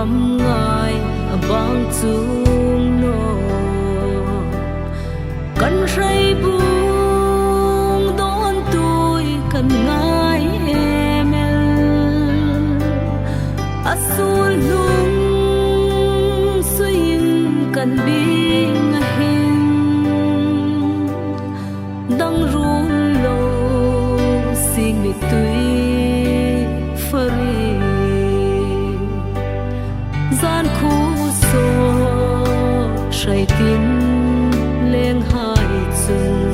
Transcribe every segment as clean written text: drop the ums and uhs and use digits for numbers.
kham ngai bang chung no kan rai bung don tui kan ngai emel asul lung suing kan bing hin dang run lo sing mi tui fari gian khu so say tin lên hai chung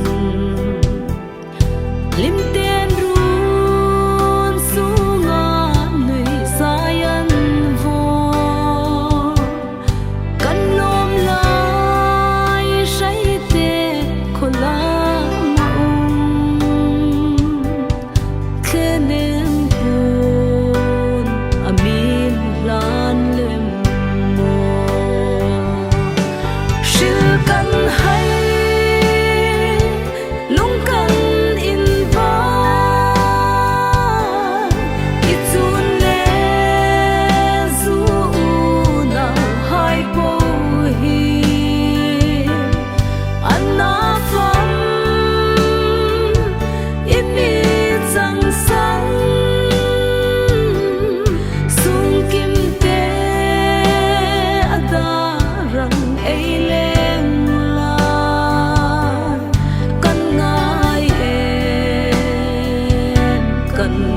lim ten run su nga nui sayan vo kan lom lai say te khola khenem bun amin lan lem mo shil kan hai lung kan in va itun le zu na hai po hi anna fam imi chang sang sung kim te ada rang ei leng la kan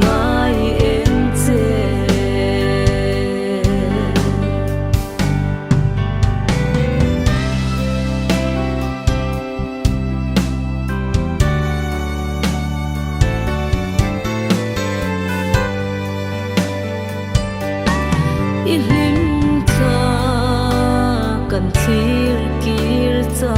ngai em che ilim cha kan thir kir cha